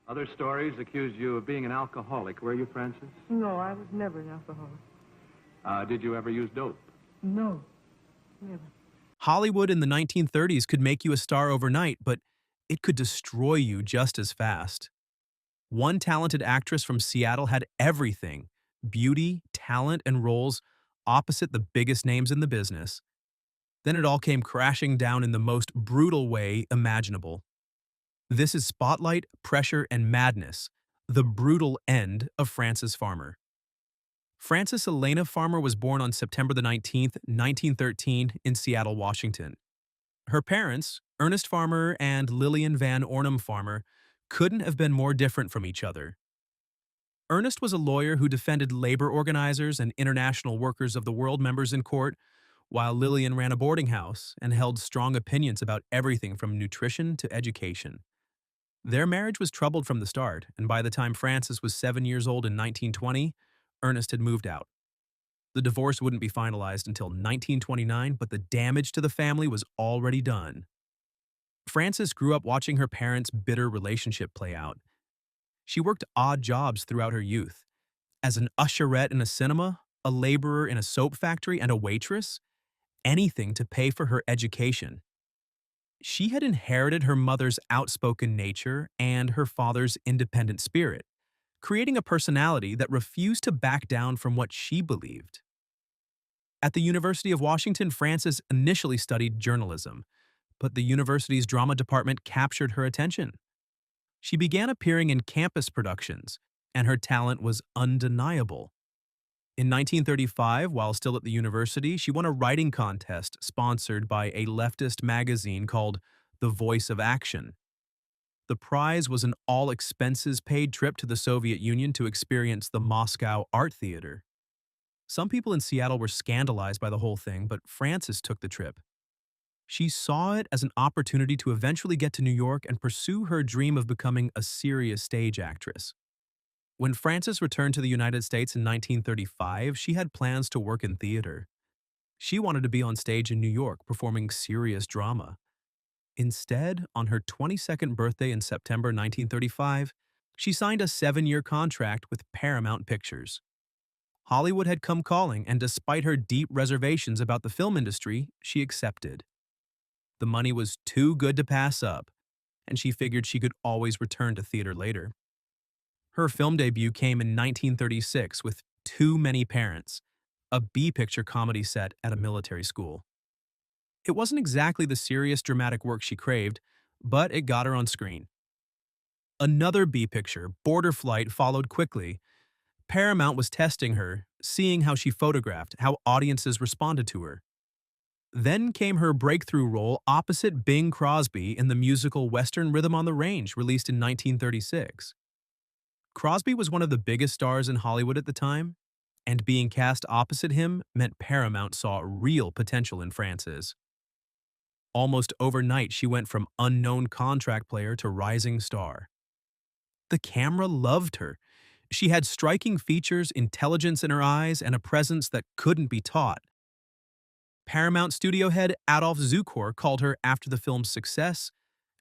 Other stories accused you of being an alcoholic. Were you, Frances? No, I was never an alcoholic. Did you ever use dope? No, never. Hollywood in the 1930s could make you a star overnight, but it could destroy you just as fast. One talented actress from Seattle had everything: beauty, talent, and roles opposite the biggest names in the business. Then it all came crashing down in the most brutal way imaginable. This is Spotlight, Pressure, and Madness, the brutal end of Frances Farmer. Frances Elena Farmer was born on September the 19th, 1913, in Seattle, Washington. Her parents, Ernest Farmer and Lillian Van Ornum Farmer, couldn't have been more different from each other. Ernest was a lawyer who defended labor organizers and international workers of the world members in court, while Lillian ran a boarding house and held strong opinions about everything from nutrition to education. Their marriage was troubled from the start, and by the time Frances was 7 years old in 1920, Ernest had moved out. The divorce wouldn't be finalized until 1929, but the damage to the family was already done. Frances grew up watching her parents' bitter relationship play out. She worked odd jobs throughout her youth. As an usherette in a cinema, a laborer in a soap factory, and a waitress, anything to pay for her education. She had inherited her mother's outspoken nature and her father's independent spirit, creating a personality that refused to back down from what she believed. At the University of Washington, Frances initially studied journalism, but the university's drama department captured her attention. She began appearing in campus productions, and her talent was undeniable. In 1935, while still at the university, she won a writing contest sponsored by a leftist magazine called The Voice of Action. The prize was an all-expenses-paid trip to the Soviet Union to experience the Moscow Art Theater. Some people in Seattle were scandalized by the whole thing, but Frances took the trip. She saw it as an opportunity to eventually get to New York and pursue her dream of becoming a serious stage actress. When Frances returned to the United States in 1935, she had plans to work in theater. She wanted to be on stage in New York performing serious drama. Instead, on her 22nd birthday in September 1935, she signed a 7-year contract with Paramount Pictures. Hollywood had come calling, and despite her deep reservations about the film industry, she accepted. The money was too good to pass up, and she figured she could always return to theater later. Her film debut came in 1936 with Too Many Parents, a B-picture comedy set at a military school. It wasn't exactly the serious dramatic work she craved, but it got her on screen. Another B-picture, Border Flight, followed quickly. Paramount was testing her, seeing how she photographed, how audiences responded to her. Then came her breakthrough role opposite Bing Crosby in the musical Western Rhythm on the Range, released in 1936. Crosby was one of the biggest stars in Hollywood at the time, and being cast opposite him meant Paramount saw real potential in Frances. Almost overnight, she went from unknown contract player to rising star. The camera loved her. She had striking features, intelligence in her eyes, and a presence that couldn't be taught. Paramount studio head Adolph Zukor called her after the film's success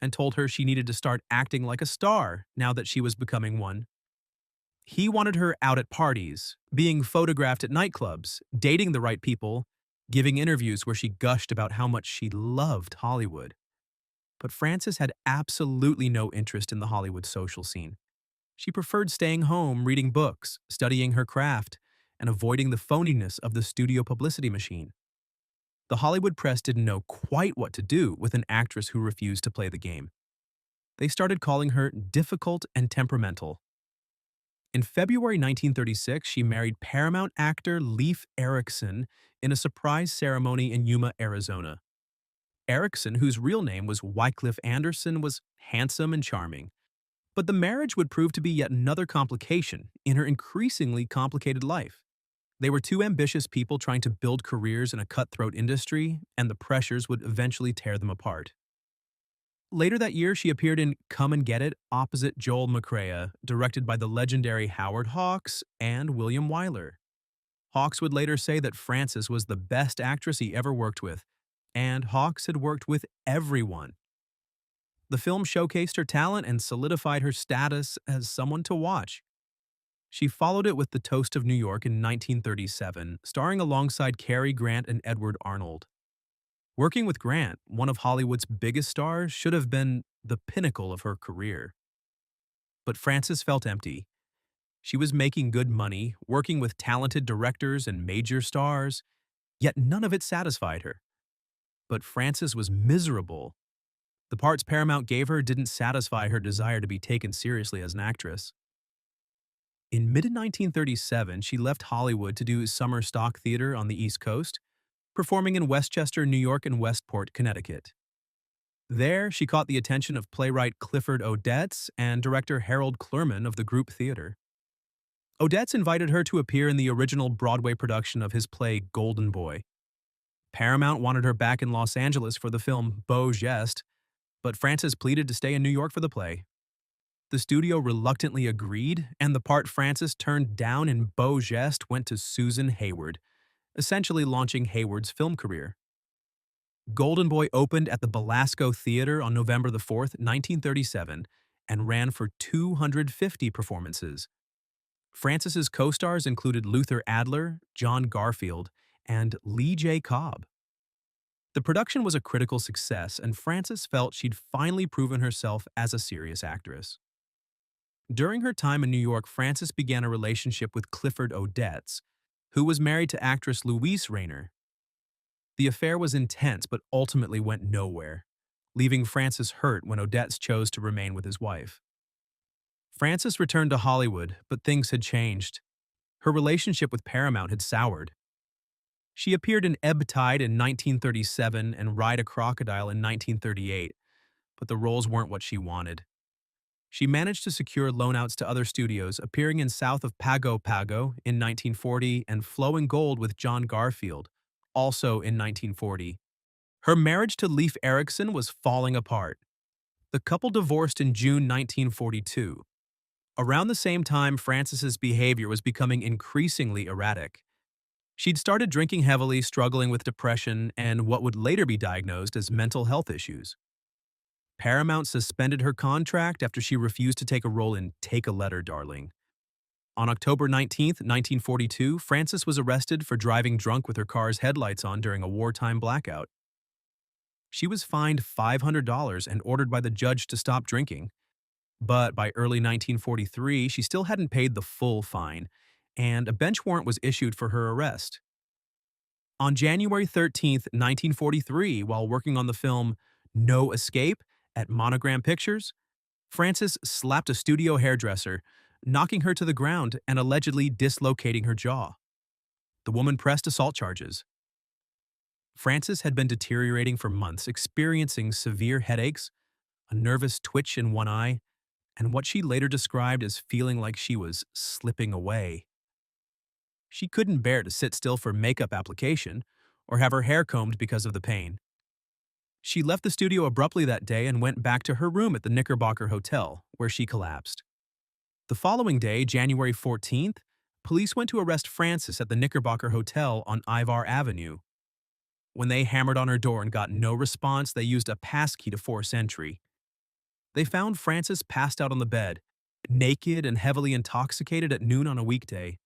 and told her she needed to start acting like a star now that she was becoming one. He wanted her out at parties, being photographed at nightclubs, dating the right people, giving interviews where she gushed about how much she loved Hollywood. But Frances had absolutely no interest in the Hollywood social scene. She preferred staying home, reading books, studying her craft, and avoiding the phoniness of the studio publicity machine. The Hollywood press didn't know quite what to do with an actress who refused to play the game. They started calling her difficult and temperamental. In February 1936, she married Paramount actor Leif Erikson in a surprise ceremony in Yuma, Arizona. Erikson, whose real name was Wycliffe Anderson, was handsome and charming. But the marriage would prove to be yet another complication in her increasingly complicated life. They were two ambitious people trying to build careers in a cutthroat industry, and the pressures would eventually tear them apart. Later that year, she appeared in Come and Get It opposite Joel McCrea, directed by the legendary Howard Hawks and William Wyler. Hawks would later say that Frances was the best actress he ever worked with, and Hawks had worked with everyone. The film showcased her talent and solidified her status as someone to watch. She followed it with The Toast of New York in 1937, starring alongside Cary Grant and Edward Arnold. Working with Grant, one of Hollywood's biggest stars, should have been the pinnacle of her career. But Frances felt empty. She was making good money, working with talented directors and major stars, yet none of it satisfied her. But Frances was miserable. The parts Paramount gave her didn't satisfy her desire to be taken seriously as an actress. In mid-1937, she left Hollywood to do summer stock theater on the East Coast, performing in Westchester, New York and Westport, Connecticut. There, she caught the attention of playwright Clifford Odets and director Harold Clurman of the Group Theater. Odets invited her to appear in the original Broadway production of his play Golden Boy. Paramount wanted her back in Los Angeles for the film Beau Geste, but Frances pleaded to stay in New York for the play. The studio reluctantly agreed, and the part Frances turned down in Beau Geste went to Susan Hayward, essentially launching Hayward's film career. Golden Boy opened at the Belasco Theater on November the 4th, 1937, and ran for 250 performances. Frances's co-stars included Luther Adler, John Garfield, and Lee J. Cobb. The production was a critical success, and Frances felt she'd finally proven herself as a serious actress. During her time in New York, Frances began a relationship with Clifford Odets, who was married to actress Louise Rayner. The affair was intense but ultimately went nowhere, leaving Frances hurt when Odets chose to remain with his wife. Frances returned to Hollywood, but things had changed. Her relationship with Paramount had soured. She appeared in Ebb Tide in 1937 and Ride a Crocodile in 1938, but the roles weren't what she wanted. She managed to secure loanouts to other studios, appearing in South of Pago Pago in 1940 and Flowing Gold with John Garfield, also in 1940. Her marriage to Leif Erikson was falling apart. The couple divorced in June 1942. Around the same time, Frances's behavior was becoming increasingly erratic. She'd started drinking heavily, struggling with depression, and what would later be diagnosed as mental health issues. Paramount suspended her contract after she refused to take a role in Take a Letter, Darling. On October 19, 1942, Frances was arrested for driving drunk with her car's headlights on during a wartime blackout. She was fined $500 and ordered by the judge to stop drinking. But by early 1943, she still hadn't paid the full fine, and a bench warrant was issued for her arrest. On January 13, 1943, while working on the film No Escape at Monogram Pictures, Frances slapped a studio hairdresser, knocking her to the ground and allegedly dislocating her jaw. The woman pressed assault charges. Frances had been deteriorating for months, experiencing severe headaches, a nervous twitch in one eye, and what she later described as feeling like she was slipping away. She couldn't bear to sit still for makeup application or have her hair combed because of the pain. She left the studio abruptly that day and went back to her room at the Knickerbocker Hotel, where she collapsed. The following day, January 14th, police went to arrest Frances at the Knickerbocker Hotel on Ivar Avenue. When they hammered on her door and got no response, they used a passkey to force entry. They found Frances passed out on the bed, naked and heavily intoxicated at noon on a weekday.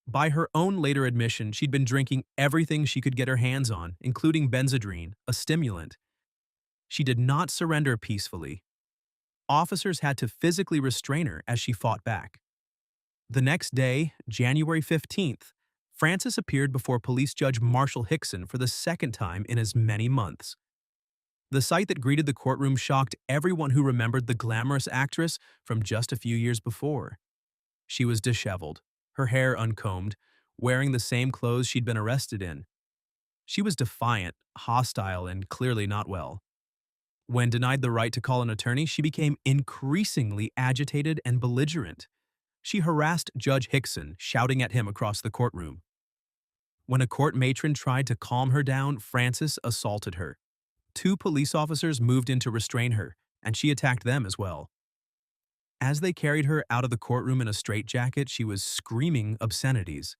By her own later admission, she'd been drinking everything she could get her hands on, including Benzedrine, a stimulant. She did not surrender peacefully. Officers had to physically restrain her as she fought back. The next day, January 15th, Frances appeared before Police Judge Marshall Hickson for the second time in as many months. The sight that greeted the courtroom shocked everyone who remembered the glamorous actress from just a few years before. She was disheveled, her hair uncombed, wearing the same clothes she'd been arrested in. She was defiant, hostile, and clearly not well. When denied the right to call an attorney, she became increasingly agitated and belligerent. She harassed Judge Hickson, shouting at him across the courtroom. When a court matron tried to calm her down, Frances assaulted her. 2 police officers moved in to restrain her, and she attacked them as well. As they carried her out of the courtroom in a straitjacket, she was screaming obscenities.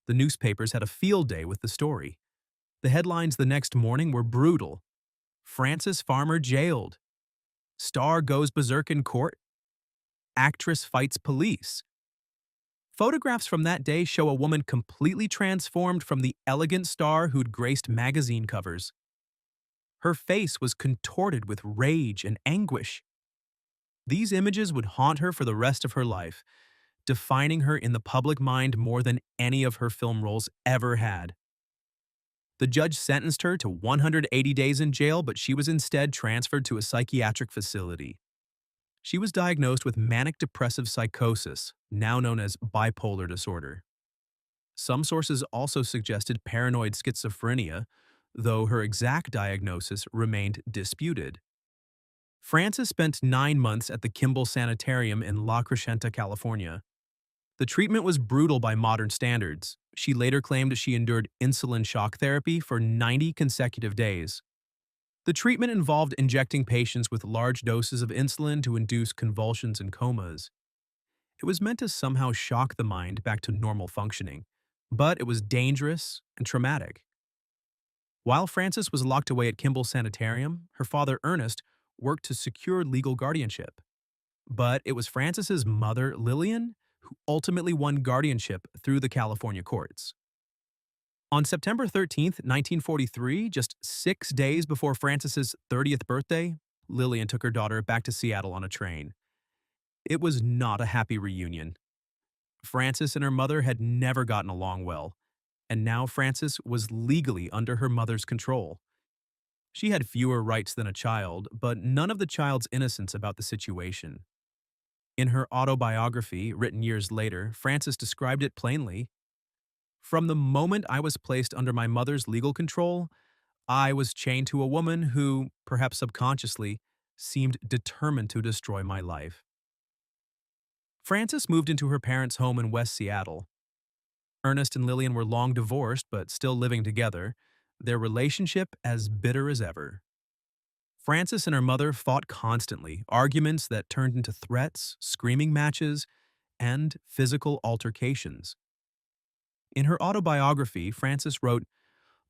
The newspapers had a field day with the story. The headlines the next morning were brutal. Frances Farmer jailed. Star goes berserk in court. Actress fights police. Photographs from that day show a woman completely transformed from the elegant star who'd graced magazine covers. Her face was contorted with rage and anguish. These images would haunt her for the rest of her life, defining her in the public mind more than any of her film roles ever had. The judge sentenced her to 180 days in jail, but she was instead transferred to a psychiatric facility. She was diagnosed with manic depressive psychosis, now known as bipolar disorder. Some sources also suggested paranoid schizophrenia, though her exact diagnosis remained disputed. Frances spent 9 months at the Kimball Sanitarium in La Crescenta, California. The treatment was brutal by modern standards. She later claimed she endured insulin shock therapy for 90 consecutive days. The treatment involved injecting patients with large doses of insulin to induce convulsions and comas. It was meant to somehow shock the mind back to normal functioning, but it was dangerous and traumatic. While Frances was locked away at Kimball Sanitarium, her father Ernest worked to secure legal guardianship. But it was Frances's mother, Lillian, who ultimately won guardianship through the California courts. On September 13, 1943, just 6 days before Frances's 30th birthday, Lillian took her daughter back to Seattle on a train. It was not a happy reunion. Frances and her mother had never gotten along well, and now Frances was legally under her mother's control. She had fewer rights than a child, but none of the child's innocence about the situation. In her autobiography, written years later, Frances described it plainly. From the moment I was placed under my mother's legal control, I was chained to a woman who, perhaps subconsciously, seemed determined to destroy my life. Frances moved into her parents' home in West Seattle. Ernest and Lillian were long divorced but still living together, their relationship as bitter as ever. Frances and her mother fought constantly, arguments that turned into threats, screaming matches, and physical altercations. In her autobiography, Frances wrote,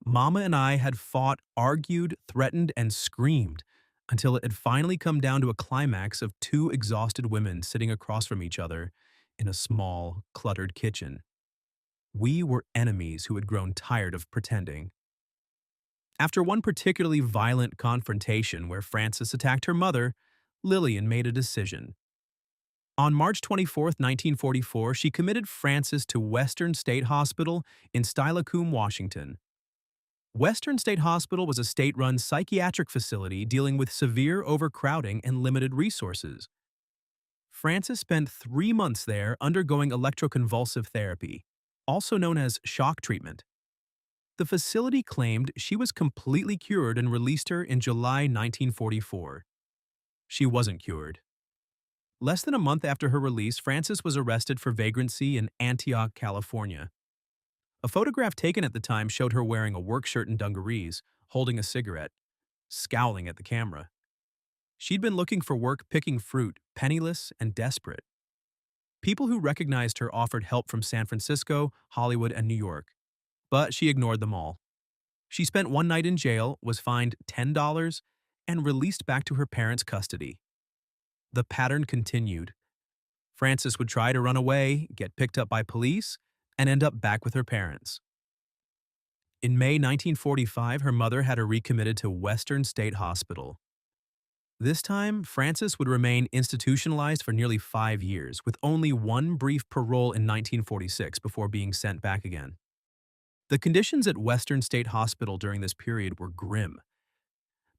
"Mama and I had fought, argued, threatened, and screamed until it had finally come down to a climax of two exhausted women sitting across from each other in a small, cluttered kitchen. We were enemies who had grown tired of pretending." After one particularly violent confrontation where Frances attacked her mother, Lillian made a decision. On March 24, 1944, she committed Frances to Western State Hospital in Steilacoom, Washington. Western State Hospital was a state-run psychiatric facility dealing with severe overcrowding and limited resources. Frances spent 3 months there undergoing electroconvulsive therapy, also known as shock treatment. The facility claimed she was completely cured and released her in July 1944. She wasn't cured. Less than a month after her release, Frances was arrested for vagrancy in Antioch, California. A photograph taken at the time showed her wearing a work shirt and dungarees, holding a cigarette, scowling at the camera. She'd been looking for work picking fruit, penniless and desperate. People who recognized her offered help from San Francisco, Hollywood, and New York, but she ignored them all. She spent one night in jail, was fined $10, and released back to her parents' custody. The pattern continued. Frances would try to run away, get picked up by police, and end up back with her parents. In May 1945, her mother had her recommitted to Western State Hospital. This time, Frances would remain institutionalized for nearly 5 years, with only one brief parole in 1946 before being sent back again. The conditions at Western State Hospital during this period were grim.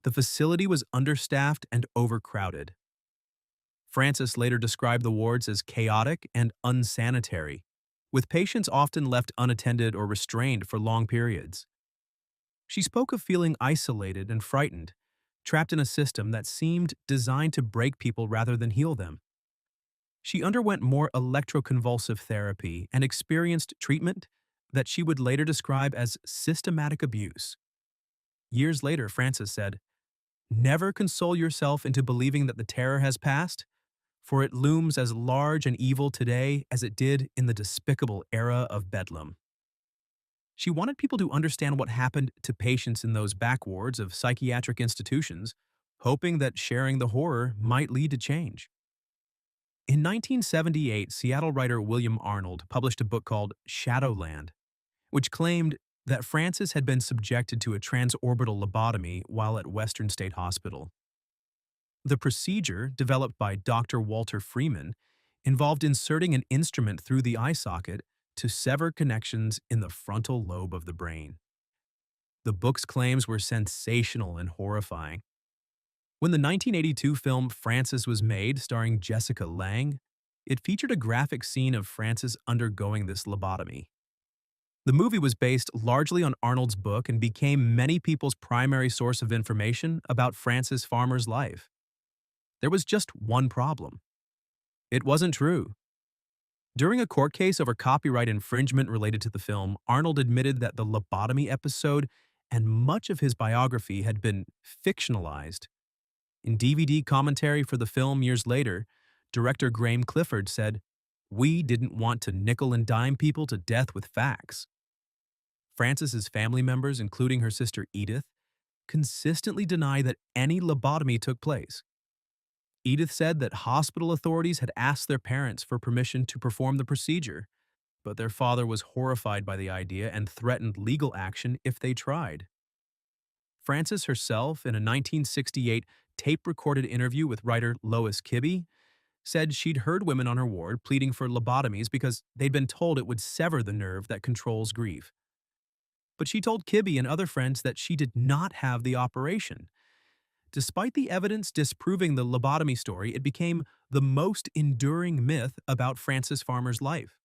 The facility was understaffed and overcrowded. Frances later described the wards as chaotic and unsanitary, with patients often left unattended or restrained for long periods. She spoke of feeling isolated and frightened, trapped in a system that seemed designed to break people rather than heal them. She underwent more electroconvulsive therapy and experienced treatment that she would later describe as systematic abuse. Years later, Frances said, "Never console yourself into believing that the terror has passed, for it looms as large and evil today as it did in the despicable era of Bedlam." She wanted people to understand what happened to patients in those back wards of psychiatric institutions hoping that sharing the horror might lead to change. In 1978, Seattle writer William Arnold published a book called Shadowland, which claimed that Frances had been subjected to a transorbital lobotomy while at Western State Hospital. The procedure, developed by Dr. Walter Freeman, involved inserting an instrument through the eye socket to sever connections in the frontal lobe of the brain. The book's claims were sensational and horrifying. When the 1982 film Frances was made, starring Jessica Lange, it featured a graphic scene of Frances undergoing this lobotomy. The movie was based largely on Arnold's book and became many people's primary source of information about Frances Farmer's life. There was just one problem. It wasn't true. During a court case over copyright infringement related to the film, Arnold admitted that the lobotomy episode and much of his biography had been fictionalized. In DVD commentary for the film years later, director Graham Clifford said, "We didn't want to nickel and dime people to death with facts." Frances's family members, including her sister Edith, consistently deny that any lobotomy took place. Edith said that hospital authorities had asked their parents for permission to perform the procedure, but their father was horrified by the idea and threatened legal action if they tried. Frances herself, in a 1968 tape-recorded interview with writer Lois Kibbe, said she'd heard women on her ward pleading for lobotomies because they'd been told it would sever the nerve that controls grief. But she told Kibbe and other friends that she did not have the operation. Despite the evidence disproving the lobotomy story, it became the most enduring myth about Frances Farmer's life.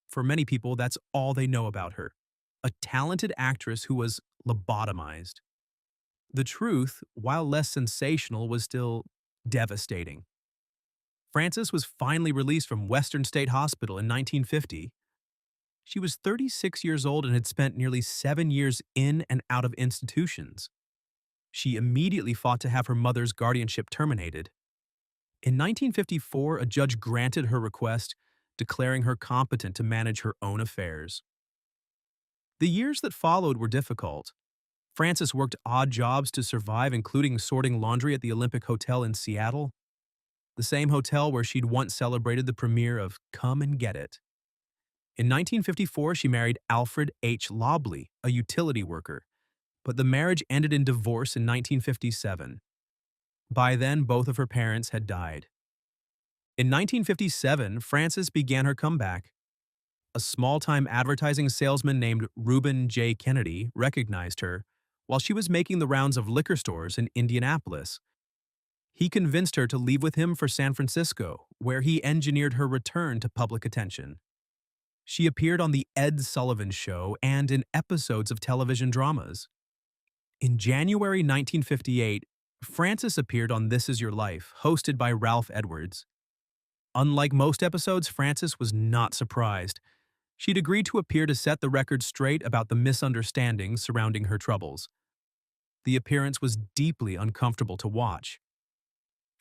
For many people, that's all they know about her, a talented actress who was lobotomized. The truth, while less sensational, was still devastating. Frances was finally released from Western State Hospital in 1950. She was 36 years old and had spent nearly 7 years in and out of institutions. She immediately fought to have her mother's guardianship terminated. In 1954, a judge granted her request, declaring her competent to manage her own affairs. The years that followed were difficult. Frances worked odd jobs to survive, including sorting laundry at the Olympic Hotel in Seattle, the same hotel where she'd once celebrated the premiere of Come and Get It. In 1954, she married Alfred H. Lobley, a utility worker, but the marriage ended in divorce in 1957. By then, both of her parents had died. In 1957, Frances began her comeback. A small-time advertising salesman named Reuben J. Kennedy recognized her while she was making the rounds of liquor stores in Indianapolis. He convinced her to leave with him for San Francisco, where he engineered her return to public attention. She appeared on The Ed Sullivan Show and in episodes of television dramas. In January 1958, Frances appeared on This Is Your Life, hosted by Ralph Edwards. Unlike most episodes, Frances was not surprised. She'd agreed to appear to set the record straight about the misunderstandings surrounding her troubles. The appearance was deeply uncomfortable to watch.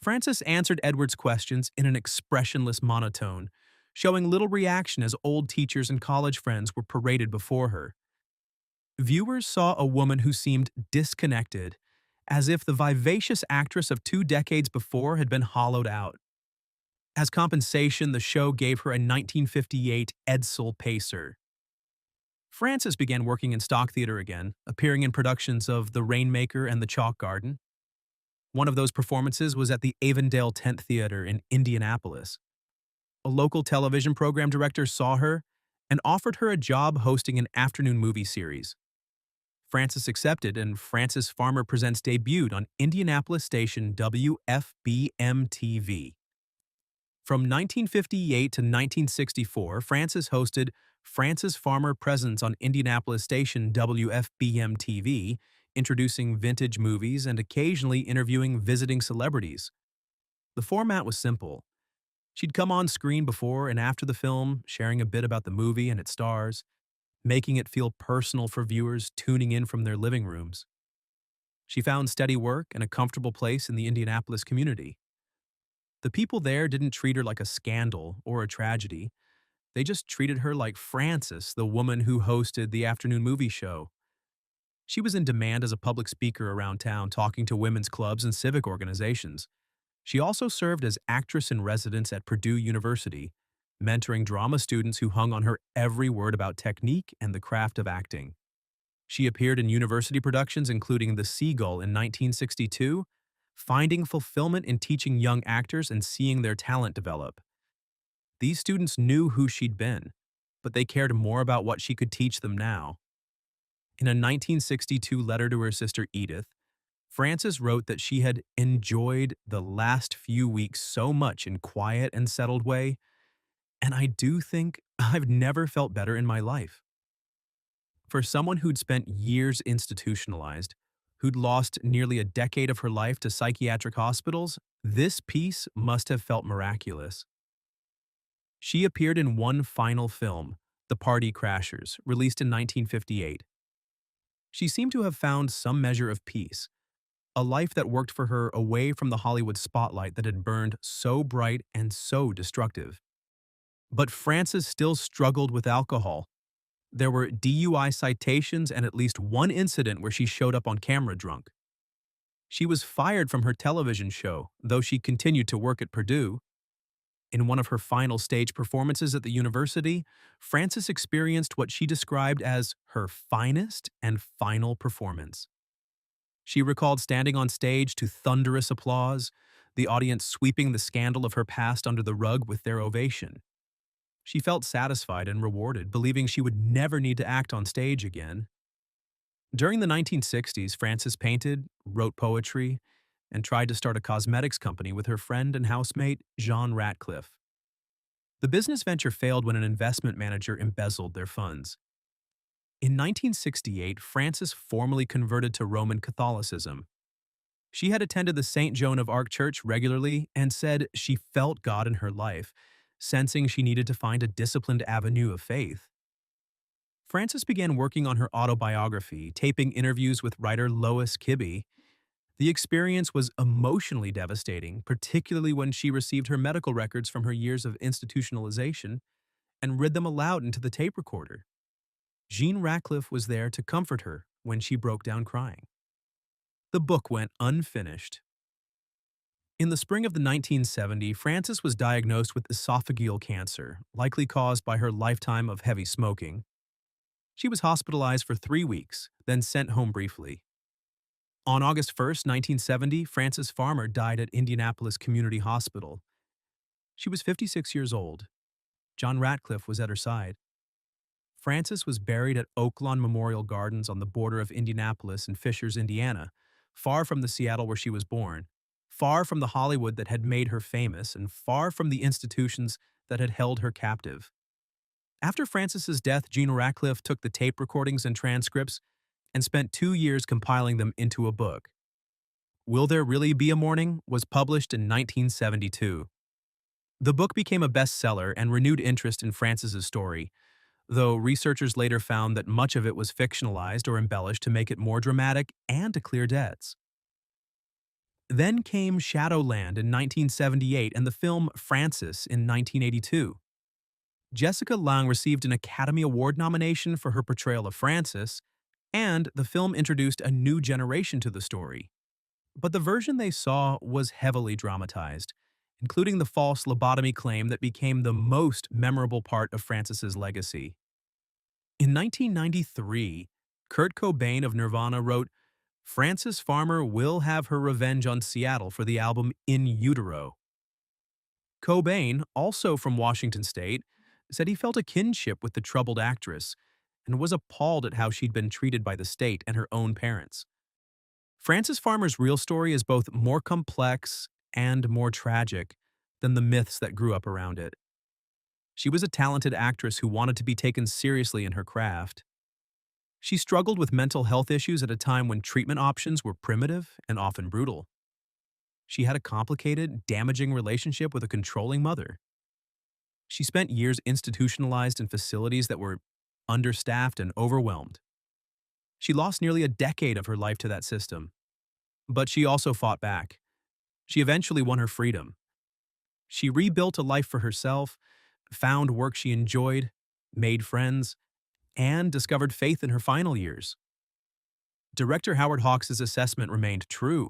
Frances answered Edwards' questions in an expressionless monotone, showing little reaction as old teachers and college friends were paraded before her. Viewers saw a woman who seemed disconnected, as if the vivacious actress of 2 decades before had been hollowed out. As compensation, the show gave her a 1958 Edsel Pacer. Frances began working in stock theater again, appearing in productions of The Rainmaker and The Chalk Garden. One of those performances was at the Avondale Tent Theater in Indianapolis. A local television program director saw her and offered her a job hosting an afternoon movie series. Frances accepted, and Frances Farmer Presents debuted on Indianapolis station WFBM-TV. From 1958 to 1964, Frances hosted Frances Farmer Presents on Indianapolis station WFBM-TV, introducing vintage movies and occasionally interviewing visiting celebrities. The format was simple. She'd come on screen before and after the film, sharing a bit about the movie and its stars, making it feel personal for viewers tuning in from their living rooms. She found steady work and a comfortable place in the Indianapolis community. The people there didn't treat her like a scandal or a tragedy. They just treated her like Frances, the woman who hosted the afternoon movie show. She was in demand as a public speaker around town, talking to women's clubs and civic organizations. She also served as actress in residence at Purdue University, mentoring drama students who hung on her every word about technique and the craft of acting. She appeared in university productions including The Seagull in 1962, finding fulfillment in teaching young actors and seeing their talent develop. These students knew who she'd been, but they cared more about what she could teach them now. In a 1962 letter to her sister Edith, Frances wrote that she had enjoyed the last few weeks so much in quiet and settled way, and I do think I've never felt better in my life. For someone who'd spent years institutionalized, who'd lost nearly a decade of her life to psychiatric hospitals, this piece must have felt miraculous. She appeared in one final film, The Party Crashers, released in 1958. She seemed to have found some measure of peace, a life that worked for her away from the Hollywood spotlight that had burned so bright and so destructive. But Frances still struggled with alcohol. There were DUI citations and at least one incident where she showed up on camera drunk. She was fired from her television show, though she continued to work at Purdue. In one of her final stage performances at the university, Frances experienced what she described as her finest and final performance. She recalled standing on stage to thunderous applause, the audience sweeping the scandal of her past under the rug with their ovation. She felt satisfied and rewarded, believing she would never need to act on stage again. During the 1960s, Frances painted, wrote poetry, and tried to start a cosmetics company with her friend and housemate, Jean Ratcliffe. The business venture failed when an investment manager embezzled their funds. In 1968, Frances formally converted to Roman Catholicism. She had attended the St. Joan of Arc Church regularly and said she felt God in her life, sensing she needed to find a disciplined avenue of faith. Frances began working on her autobiography, taping interviews with writer Lois Kibbe. The experience was emotionally devastating, particularly when she received her medical records from her years of institutionalization and read them aloud into the tape recorder. Jean Ratcliffe was there to comfort her when she broke down crying. The book went unfinished. In the spring of the 1970s, Frances was diagnosed with esophageal cancer, likely caused by her lifetime of heavy smoking. She was hospitalized for 3 weeks, then sent home briefly. On August 1st, 1970, Frances Farmer died at Indianapolis Community Hospital. She was 56 years old. John Ratcliffe was at her side. Frances was buried at Oaklawn Memorial Gardens on the border of Indianapolis and Fishers, Indiana, far from the Seattle where she was born, far from the Hollywood that had made her famous, and far from the institutions that had held her captive. After Frances's death, Gene Ratcliffe took the tape recordings and transcripts and spent 2 years compiling them into a book. Will There Really Be a Morning was published in 1972. The book became a bestseller and renewed interest in Frances's story, though researchers later found that much of it was fictionalized or embellished to make it more dramatic and to clear debts. Then came Shadowland in 1978 and the film Frances in 1982. Jessica Lange received an Academy Award nomination for her portrayal of Frances, and the film introduced a new generation to the story. But the version they saw was heavily dramatized, including the false lobotomy claim that became the most memorable part of Frances's legacy. In 1993, Kurt Cobain of Nirvana wrote, "Frances Farmer will have her revenge on Seattle for the album In Utero." Cobain, also from Washington State, said he felt a kinship with the troubled actress and was appalled at how she'd been treated by the state and her own parents. Frances Farmer's real story is both more complex and more tragic than the myths that grew up around it. She was a talented actress who wanted to be taken seriously in her craft. She struggled with mental health issues at a time when treatment options were primitive and often brutal. She had a complicated, damaging relationship with a controlling mother. She spent years institutionalized in facilities that were understaffed and overwhelmed. She lost nearly a decade of her life to that system. But she also fought back. She eventually won her freedom. She rebuilt a life for herself, found work she enjoyed, made friends, and discovered faith in her final years. Director Howard Hawks' assessment remained true.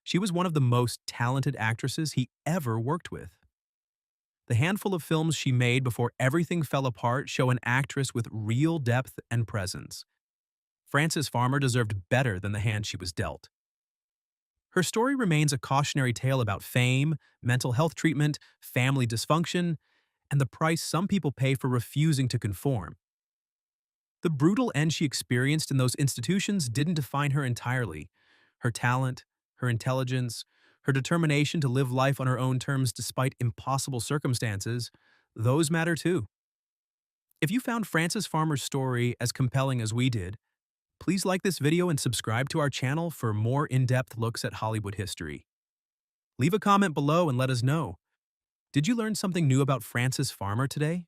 She was one of the most talented actresses he ever worked with. The handful of films she made before everything fell apart show an actress with real depth and presence. Frances Farmer deserved better than the hand she was dealt. Her story remains a cautionary tale about fame, mental health treatment, family dysfunction, and the price some people pay for refusing to conform. The brutal end she experienced in those institutions didn't define her entirely. Her talent, her intelligence, her determination to live life on her own terms despite impossible circumstances, those matter too. If you found Frances Farmer's story as compelling as we did, please like this video and subscribe to our channel for more in-depth looks at Hollywood history. Leave a comment below and let us know. Did you learn something new about Frances Farmer today?